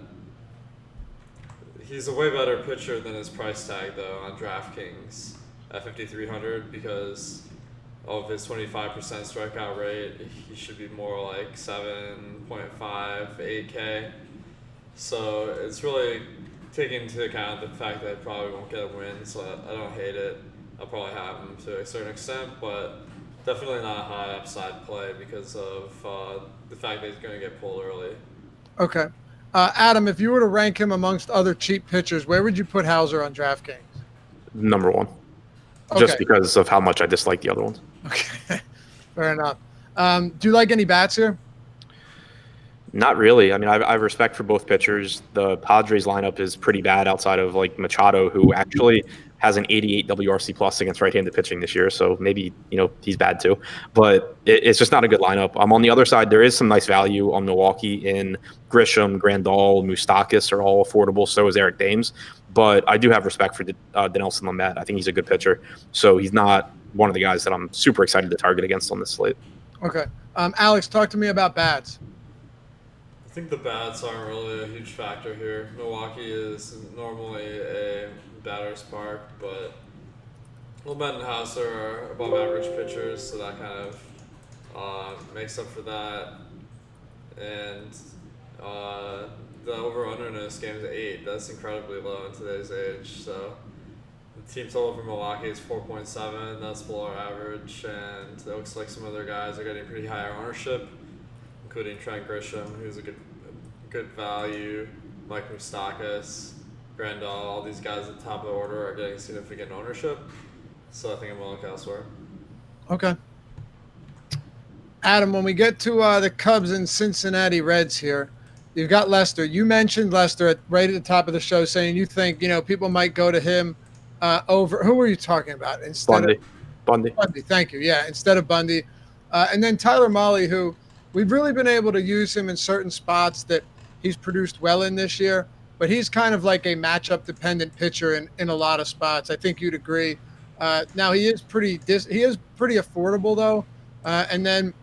he's a way better pitcher than his price tag, though, on DraftKings at 5,300 because of his 25% strikeout rate. He should be more like 7.5, 8K. So it's really taking into account the fact that I probably won't get a win, so I don't hate it. I'll probably have him to a certain extent, but definitely not a high upside play because of the fact that he's going to get pulled early. Okay. Adam, if you were to rank him amongst other cheap pitchers, where would you put Hauser on DraftKings? Number 1. Okay. Just because of how much I dislike the other ones. Okay. Fair enough. Do you like any bats here? Not really. I mean, I have respect for both pitchers. The Padres lineup is pretty bad outside of like Machado, who actually has an 88 WRC plus against right-handed pitching this year. So maybe, he's bad too. But it's just not a good lineup. On the other side, there is some nice value on Milwaukee in Grisham, Grandal, Moustakas are all affordable. So is Eric Dames. But I do have respect for Dinelson Lamet. I think he's a good pitcher. So he's not one of the guys that I'm super excited to target against on this slate. Okay. Alex, talk to me about bats. I think the bats aren't really a huge factor here. Milwaukee is normally a batter's park, but Lamet and Hauser are above average pitchers, so that kind of makes up for that. And the over-under in this game is 8. That's incredibly low in today's age. So the team total for Milwaukee is 4.7. That's below our average, and it looks like some other guys are getting pretty high ownership, including Trent Grisham, who's a good value, Mike Moustakas, Grandal. All these guys at the top of the order are getting significant ownership. So I think I'm going to look elsewhere. Okay. Adam, when we get to the Cubs and Cincinnati Reds here, you've got Lester. You mentioned Lester right at the top of the show, saying you think people might go to him over. Who were you talking about? Bundy. Thank you. Yeah, instead of Bundy, and then Tyler Mahle, who we've really been able to use him in certain spots that he's produced well in this year, but he's kind of like a matchup dependent pitcher in a lot of spots. I think you'd agree. Now he is pretty affordable though, and then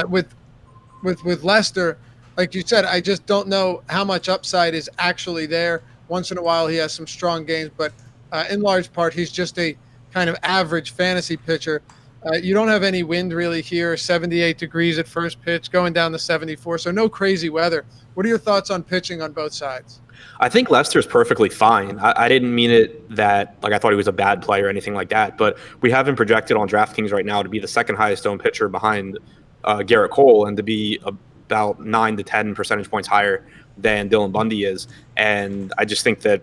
with Lester, like you said, I just don't know how much upside is actually there. Once in a while he has some strong games, but in large part he's just a kind of average fantasy pitcher. You don't have any wind really here, 78 degrees at first pitch, going down to 74, so no crazy weather. What are your thoughts on pitching on both sides? I think Lester's perfectly fine. I didn't mean it that I thought he was a bad player or anything like that, but we have him projected on DraftKings right now to be the second highest owned pitcher behind Garrett Cole and to be about 9 to 10 percentage points higher than Dylan Bundy is. And I just think that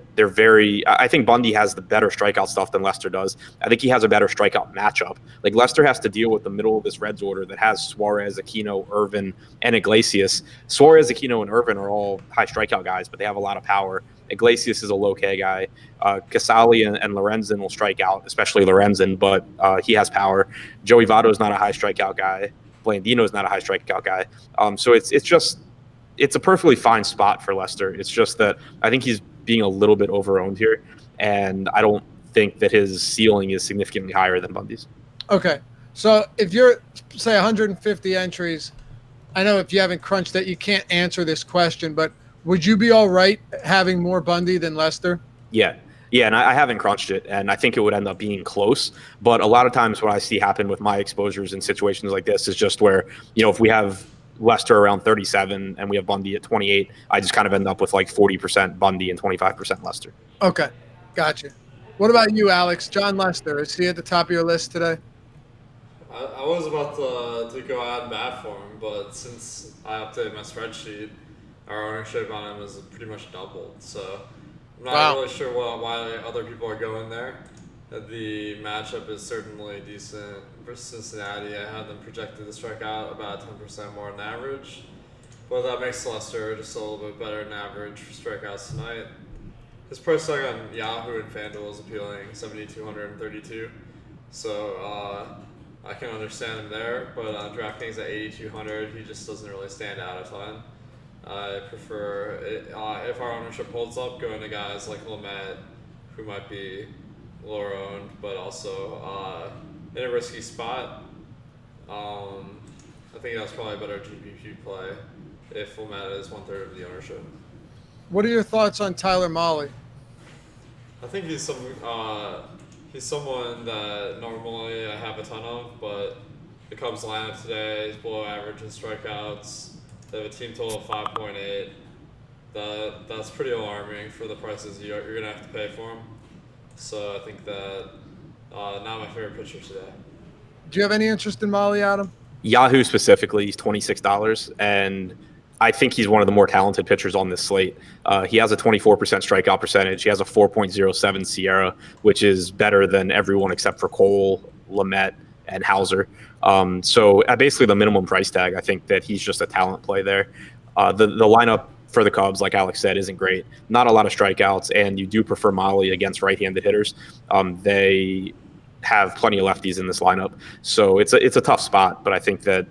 I think Bundy has the better strikeout stuff than Lester does. I think he has a better strikeout matchup. Like Lester has to deal with the middle of this Reds order that has Suarez, Aquino, Irvin, and Iglesias. Suarez, Aquino, and Irvin are all high strikeout guys, but they have a lot of power. Iglesias is a low K guy. Casali and Lorenzen will strike out, especially Lorenzen, but he has power. Joey Votto is not a high strikeout guy. Blandino is not a high strikeout guy. So it's a perfectly fine spot for Lester. It's just that I think he's being a little bit over-owned here, and I don't think that his ceiling is significantly higher than Bundy's. Okay. So if you're, say, 150 entries, I know if you haven't crunched it, you can't answer this question, but would you be all right having more Bundy than Lester? Yeah. Yeah, and I haven't crunched it, and I think it would end up being close. But a lot of times what I see happen with my exposures in situations like this is just where, if we have Lester around 37 and we have Bundy at 28, I just kind of end up with like 40% Bundy and 25% Lester. Okay. Gotcha. What about you, Alex? John Lester, is he at the top of your list today? I was about to go out and bat for him, but since I updated my spreadsheet, our ownership on him is pretty much doubled. So I'm not really sure why other people are going there. The matchup is certainly decent versus Cincinnati. I had them projected to strike out about 10% more than average, but that makes Lester just a little bit better than average for strikeouts tonight. His price tag on Yahoo and Fanduel is appealing, 7,232. So I can understand him there, but on DraftKings at 8,200, he just doesn't really stand out a ton. I prefer, if our ownership holds up, going to guys like Lamet, who might be lower owned, but also in a risky spot. I think that's probably a better GPP play if Lamet is 1/3 of the ownership. What are your thoughts on Tyler Mahle? I think he's someone that normally I have a ton of, but the Cubs lineup today is below average in strikeouts. They have a team total of 5.8. That's pretty alarming for the prices you're going to have to pay for him. So I think that not my favorite pitcher today. Do you have any interest in Mahle, Adam? Yahoo specifically, he's $26, and I think he's one of the more talented pitchers on this slate. He has a 24% strikeout percentage. He has a 4.07 Sierra, which is better than everyone except for Cole, Lamet, and Hauser. So at basically the minimum price tag, I think that he's just a talent play there. The lineup for the Cubs, like Alex said, isn't great. Not a lot of strikeouts, and you do prefer Mahle against right-handed hitters. They have plenty of lefties in this lineup, so it's a tough spot. But I think that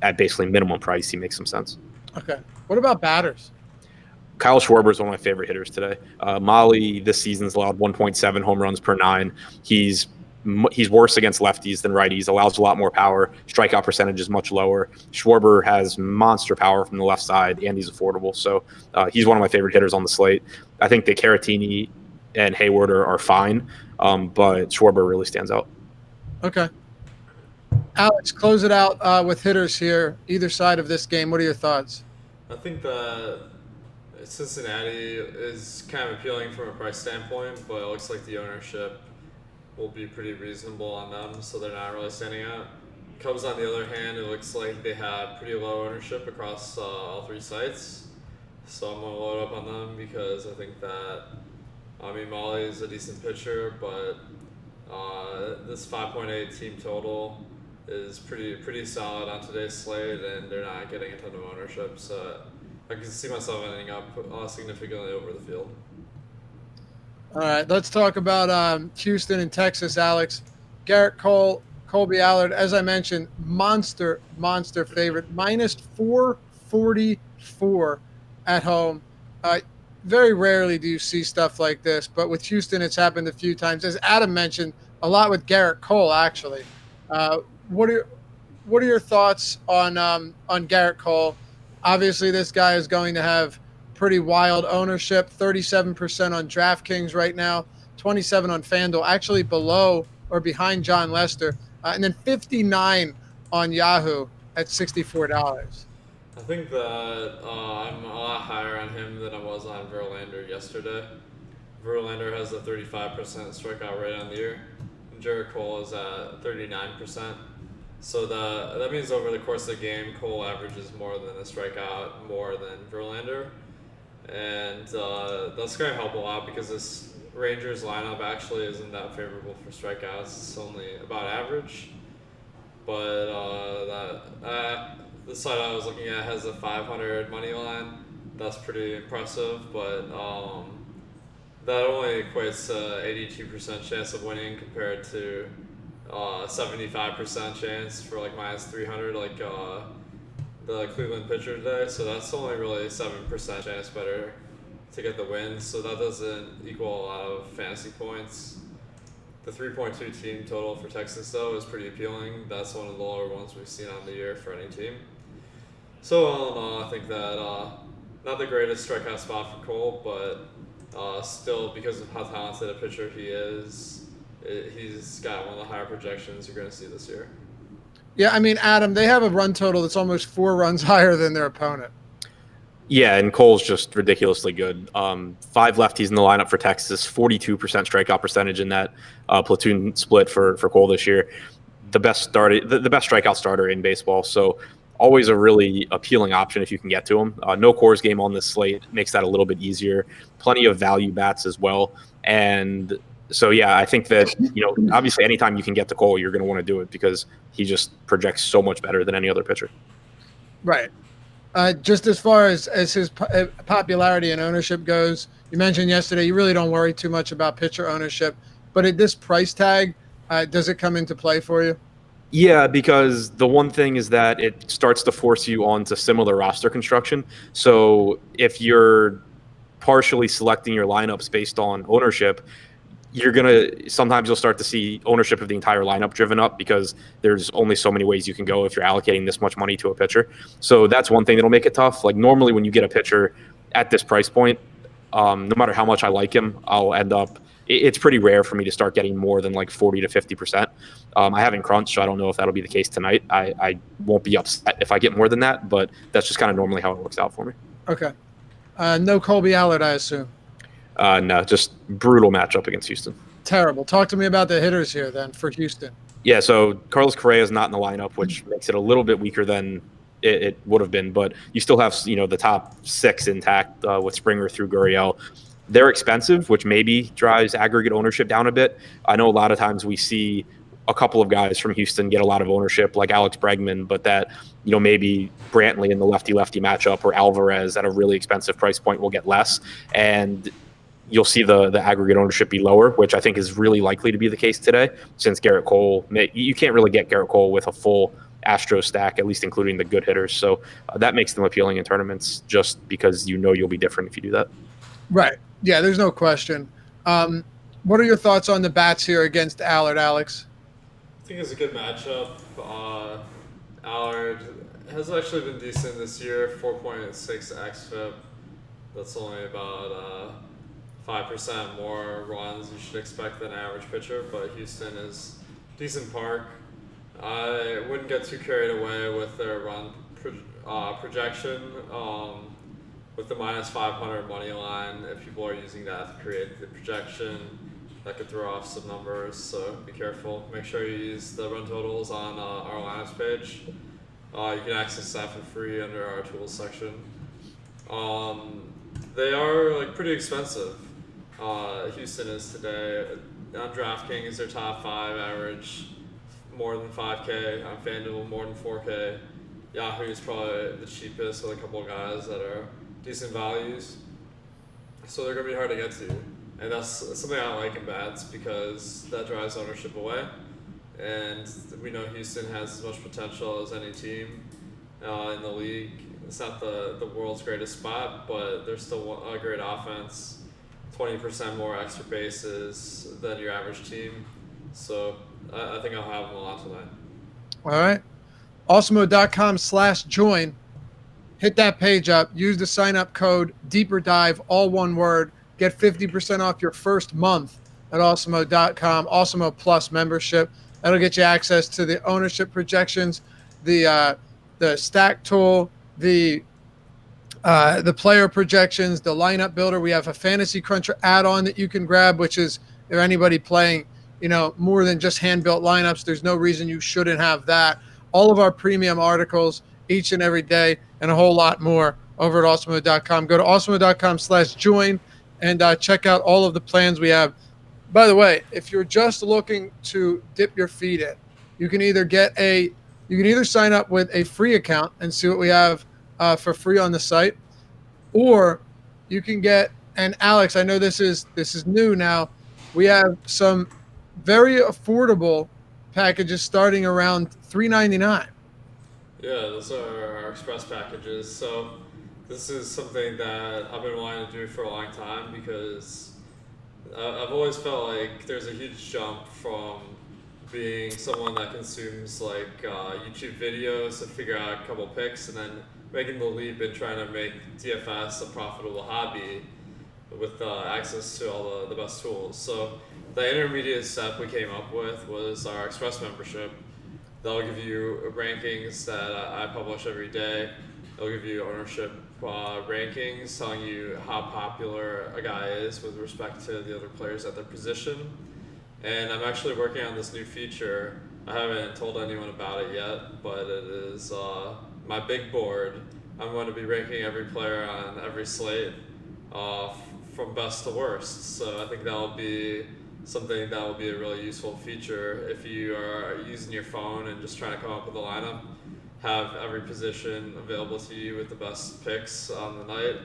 at basically minimum price, he makes some sense. Okay. What about batters? Kyle Schwarber is one of my favorite hitters today. Mahle this season's allowed 1.7 home runs per 9. He's worse against lefties than righties, allows a lot more power. Strikeout percentage is much lower. Schwarber has monster power from the left side, and he's affordable. So he's one of my favorite hitters on the slate. I think that Caratini and Hayward are fine, but Schwarber really stands out. Okay. Alex, close it out with hitters here, either side of this game. What are your thoughts? I think that Cincinnati is kind of appealing from a price standpoint, but it looks like the ownership will be pretty reasonable on them, so they're not really standing out. Cubs, on the other hand, it looks like they have pretty low ownership across all three sites, so I'm going to load up on them because I think that, Mahle is a decent pitcher, but this 5.8 team total is pretty solid on today's slate, and they're not getting a ton of ownership, so I can see myself ending up significantly over the field. All right, let's talk about Houston and Texas, Alex. Garrett Cole, Colby Allard, as I mentioned, monster favorite, minus 444 at home. Very rarely do you see stuff like this, but with Houston, it's happened a few times. As Adam mentioned, a lot with Garrett Cole, actually. What are your thoughts on Garrett Cole? Obviously, this guy is going to have pretty wild ownership, 37% on DraftKings right now, 27 on FanDuel, actually below or behind John Lester, and then 59 on Yahoo at $64. I think that I'm a lot higher on him than I was on Verlander yesterday. Verlander has a 35% strikeout rate on the year, and Garrett Cole is at 39%. So that means over the course of the game, Cole averages more than a strikeout, more than Verlander. And that's going to help a lot because this Rangers lineup actually isn't that favorable for strikeouts. It's only about average. But the site I was looking at has a 500 money line. That's pretty impressive. But that only equates to 82% chance of winning compared to 75% chance for like minus 300, like the Cleveland pitcher today. So that's only really 7% chance better to get the win. So that doesn't equal a lot of fantasy points. The 3.2 team total for Texas, though, is pretty appealing. That's one of the lower ones we've seen on the year for any team. So, all in all, I think that not the greatest strikeout spot for Cole, but still, because of how talented a pitcher he is, he's got one of the higher projections you're going to see this year. Yeah, I mean, Adam, they have a run total that's almost 4 runs higher than their opponent. Yeah, and Cole's just ridiculously good. 5 lefties in the lineup for Texas, 42% strikeout percentage in that platoon split for Cole this year. The best strikeout starter in baseball. So always a really appealing option if you can get to him. No Coors game on this slate makes that a little bit easier. Plenty of value bats as well. And so, yeah, I think that, obviously anytime you can get to Cole, you're going to want to do it because he just projects so much better than any other pitcher. Right. Just as far as his popularity and ownership goes, you mentioned yesterday you really don't worry too much about pitcher ownership. But at this price tag, does it come into play for you? Yeah, because the one thing is that it starts to force you onto similar roster construction. So if you're partially selecting your lineups based on ownership, sometimes you'll start to see ownership of the entire lineup driven up because there's only so many ways you can go if you're allocating this much money to a pitcher. So that's one thing that'll make it tough. Like normally when you get a pitcher at this price point, no matter how much I like him, I'll end up, it's pretty rare for me to start getting more than like 40 to 50%. I haven't crunched, so I don't know if that'll be the case tonight. I won't be upset if I get more than that, but that's just kind of normally how it works out for me. Okay. No Colby Allard, I assume. No, just brutal matchup against Houston. Terrible. Talk to me about the hitters here then for Houston. Yeah, so Carlos Correa is not in the lineup, which makes it a little bit weaker than it would have been. But you still have the top 6 intact with Springer through Gurriel. They're expensive, which maybe drives aggregate ownership down a bit. I know a lot of times we see a couple of guys from Houston get a lot of ownership, like Alex Bregman, but that maybe Brantley in the lefty-lefty matchup or Alvarez at a really expensive price point will get less. And you'll see the aggregate ownership be lower, which I think is really likely to be the case today, since Garrett Cole, you can't really get Garrett Cole with a full Astros stack, at least including the good hitters. So that makes them appealing in tournaments just because you'll be different if you do that. Right. Yeah, there's no question. What are your thoughts on the bats here against Allard, Alex? I think it's a good matchup. Allard has actually been decent this year, 4.6 xFIP. That's only about 5% more runs you should expect than an average pitcher, but Houston is decent park. I wouldn't get too carried away with their run projection. With the minus 500 money line, if people are using that to create the projection, that could throw off some numbers, so be careful. Make sure you use the run totals on our lineups page. You can access that for free under our tools section. They are pretty expensive. Houston is today. On DraftKings, their top 5 average more than 5K. On Fanduel, more than 4K. Yahoo is probably the cheapest with a couple of guys that are decent values. So they're going to be hard to get to. And that's something I like in bats because that drives ownership away. And we know Houston has as much potential as any team in the league. It's not the world's greatest spot, but they're still a great offense. 20% more extra bases than your average team. So I think I'll have them a lot tonight. All right. Awesemo.com/join. Hit that page up. Use the sign-up code Deeper Dive, all one word. Get 50% off your first month at Awesemo.com. Awesemo Plus membership. That'll get you access to the ownership projections, the stack tool, the player projections, the lineup builder. We have a fantasy cruncher add-on that you can grab, which is if anybody playing, more than just hand-built lineups, there's no reason you shouldn't have that. All of our premium articles each and every day and a whole lot more over at Awesemo.com. Go to Awesemo.com/join and check out all of the plans we have. By the way, if you're just looking to dip your feet in, you can either sign up with a free account and see what we have for free on the site, or you can get And Alex, I know this is new now. We have some very affordable packages starting around $3.99. Yeah, those are our express packages. So this is something that I've been wanting to do for a long time because I've always felt like there's a huge jump from being someone that consumes like YouTube videos to figure out a couple picks and then making the leap and trying to make DFS a profitable hobby with access to all the best tools. So the intermediate step we came up with was our Express membership. They'll give you rankings that I publish every day. They'll give you ownership rankings telling you how popular a guy is with respect to the other players at their position. And I'm actually working on this new feature. I haven't told anyone about it yet, but it is my big board. I'm going to be ranking every player on every slate from best to worst. So I think that'll be something that will be a really useful feature if you are using your phone and just trying to come up with a lineup. Have every position available to you with the best picks on the night.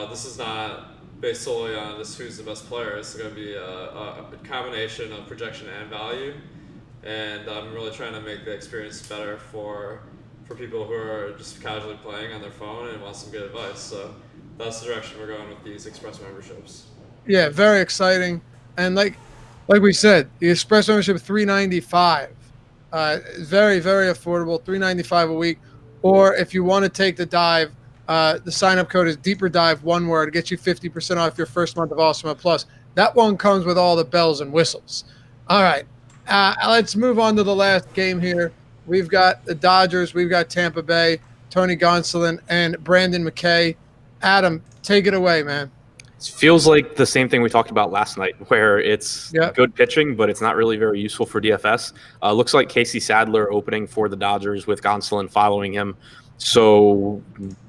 This is not based solely on just who's the best player. It's going to be a combination of projection and value. And I'm really trying to make the experience better for people who are just casually playing on their phone and want some good advice. So that's the direction we're going with these Express memberships. Yeah, very exciting. And like we said, the Express membership $3.95. Very, very affordable, $3.95 a week. Or if you want to take the dive, the sign-up code is Deeper Dive, one word. It gets you 50% off your first month of Awesome Plus. That one comes with all the bells and whistles. All right, let's move on to the last game here. We've got the Dodgers. We've got Tampa Bay, Tony Gonsolin, and Brandon McKay. Adam, take it away, man. It feels like the same thing we talked about last night, where it's good pitching, but it's not really very useful for DFS. Looks like Casey Sadler opening for the Dodgers with Gonsolin following him. So,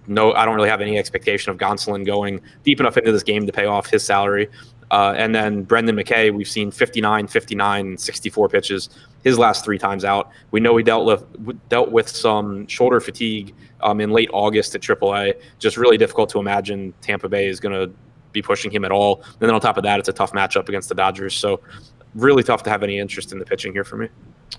no, I don't really have any expectation of Gonsolin going deep enough into this game to pay off his salary. And then Brendan McKay, we've seen 59, 59, 64 pitches his last 3 times out. We know he dealt with some shoulder fatigue in late August at AAA. Just really difficult to imagine Tampa Bay is going to be pushing him at all. And then on top of that, it's a tough matchup against the Dodgers. So really tough to have any interest in the pitching here for me.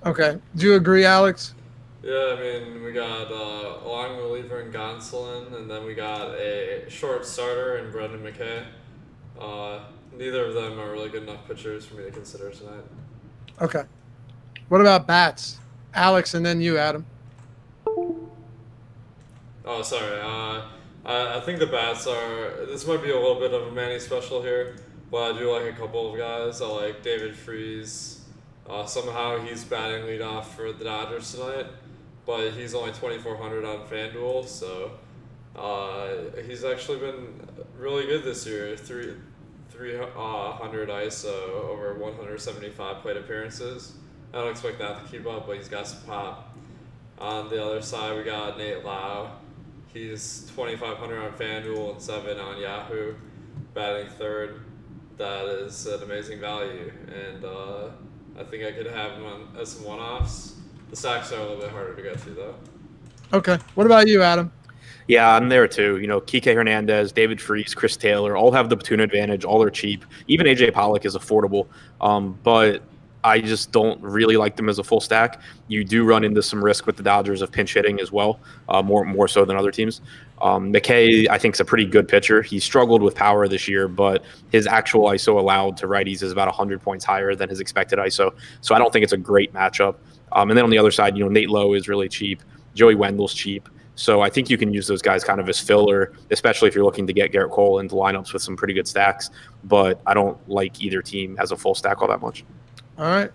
Okay. Do you agree, Alex? Yeah, I mean, we got a long reliever in Gonsolin, and then we got a short starter in Brendan McKay. Neither of them are really good enough pitchers for me to consider tonight. Okay. What about bats? Alex, and then you, Adam. Oh, sorry. I think the bats are. This might be a little bit of a Manny special here, but I do like a couple of guys. I like David Freese. Somehow he's batting leadoff for the Dodgers tonight, but he's only 2,400 on Fanduel, so he's actually been really good this year. 300 ISO over 175 plate appearances. I don't expect that to keep up, but he's got some pop. On the other side, we got Nate Lau. He's 2,500 on FanDuel and 7 on Yahoo, batting third. That is an amazing value, and I think I could have him as some one-offs. The stacks are a little bit harder to get to, though. Okay. What about you, Adam? Yeah, I'm there too. You know, Kike Hernandez, David Freese, Chris Taylor, all have the platoon advantage. All are cheap. Even AJ Pollock is affordable, but I just don't really like them as a full stack. You do run into some risk with the Dodgers of pinch hitting as well, more so than other teams. McKay, I think, is a pretty good pitcher. He struggled with power this year, but his actual ISO allowed to righties is about 100 points higher than his expected ISO. So I don't think it's a great matchup. And then on the other side, you know, Nate Lowe is really cheap. Joey Wendell's cheap. So I think you can use those guys kind of as filler, especially if you're looking to get Garrett Cole into lineups with some pretty good stacks. But I don't like either team as a full stack all that much. All right.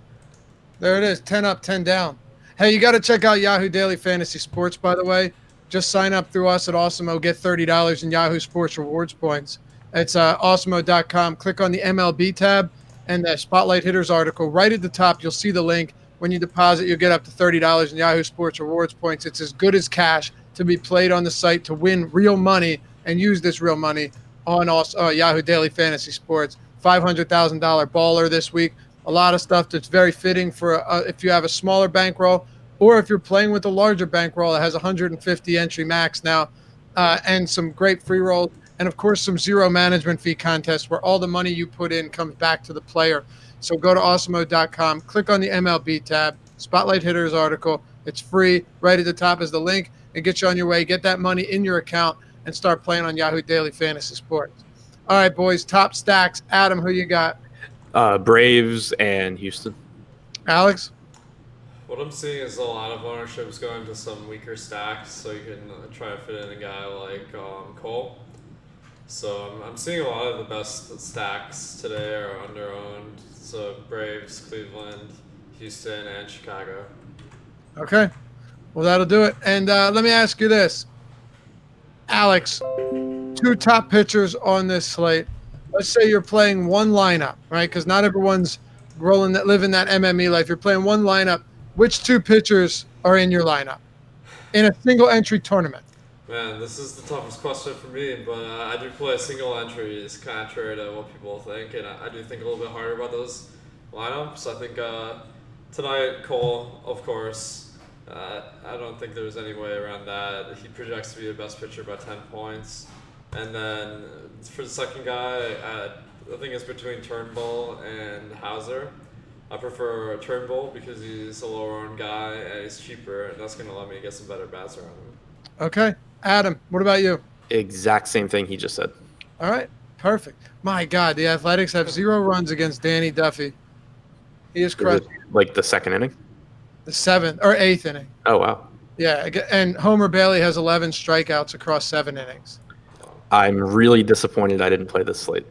There it is. 10 up, 10 down. Hey, you got to check out Yahoo Daily Fantasy Sports, by the way. Just sign up through us at Awesemo. Get $30 in Yahoo Sports rewards points. It's awesemo.com. Click on the MLB tab and the Spotlight Hitters article. Right at the top, you'll see the link. When you deposit, you'll get up to $30 in Yahoo Sports rewards points. It's as good as cash to be played on the site to win real money and use this real money on Yahoo Daily Fantasy Sports. $500,000 baller this week. A lot of stuff that's very fitting for if you have a smaller bankroll or if you're playing with a larger bankroll. It has 150 entry max now and some great free rolls. and of course some zero management fee contests where all the money you put in comes back to the player. So go to awesemo.com, click on the MLB tab, Spotlight Hitters article. It's free. Right at the top is the link, and get you on your way. Get that money in your account and start playing on Yahoo Daily Fantasy Sports. All right, boys, top stacks. Adam, who you got? Braves and Houston. Alex? What I'm seeing is a lot of ownerships going to some weaker stacks, so you can try to fit in a guy like Cole. So I'm seeing a lot of the best stacks today are under-owned. So Braves, Cleveland, Houston, and Chicago. Okay. Well, that'll do it. And let me ask you this. Alex, 2 top pitchers on this slate. Let's say you're playing one lineup, right? Because not everyone's living that MME life. You're playing one lineup. Which 2 pitchers are in your lineup in a single entry tournament? Man, this is the toughest question for me, but I do play single entries, contrary to what people think, and I do think a little bit harder about those lineups. I think tonight, Cole, of course. I don't think there's any way around that. He projects to be the best pitcher by 10 points. And then for the second guy, I think it's between Turnbull and Hauser. I prefer Turnbull because he's a lower-owned guy and he's cheaper, and that's going to let me get some better bats around him. Okay. Adam, what about you? Exact same thing he just said. All right. Perfect. My God, the Athletics have 0 runs against Danny Duffy. He is crushed. Like the second inning? The 7th or 8th inning. Oh, wow. Yeah, and Homer Bailey has 11 strikeouts across 7 innings. I'm really disappointed I didn't play this slate.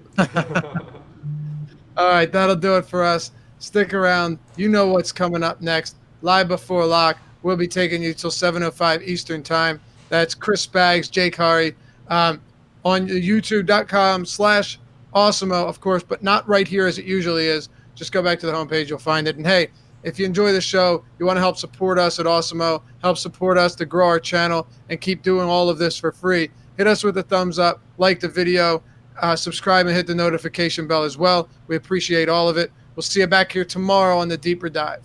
All right, that'll do it for us. Stick around. You know what's coming up next. Live before lock. We'll be taking you till 7:05 Eastern time. That's Chris Spags, Jake Hari, on youtube.com/awesemo, of course, but not right here as it usually is. Just go back to the homepage. You'll find it. And, hey, if you enjoy the show, you want to help support us at Awesemo, help support us to grow our channel and keep doing all of this for free, hit us with a thumbs up, like the video, subscribe, and hit the notification bell as well. We appreciate all of it. We'll see you back here tomorrow on the Deeper Dive.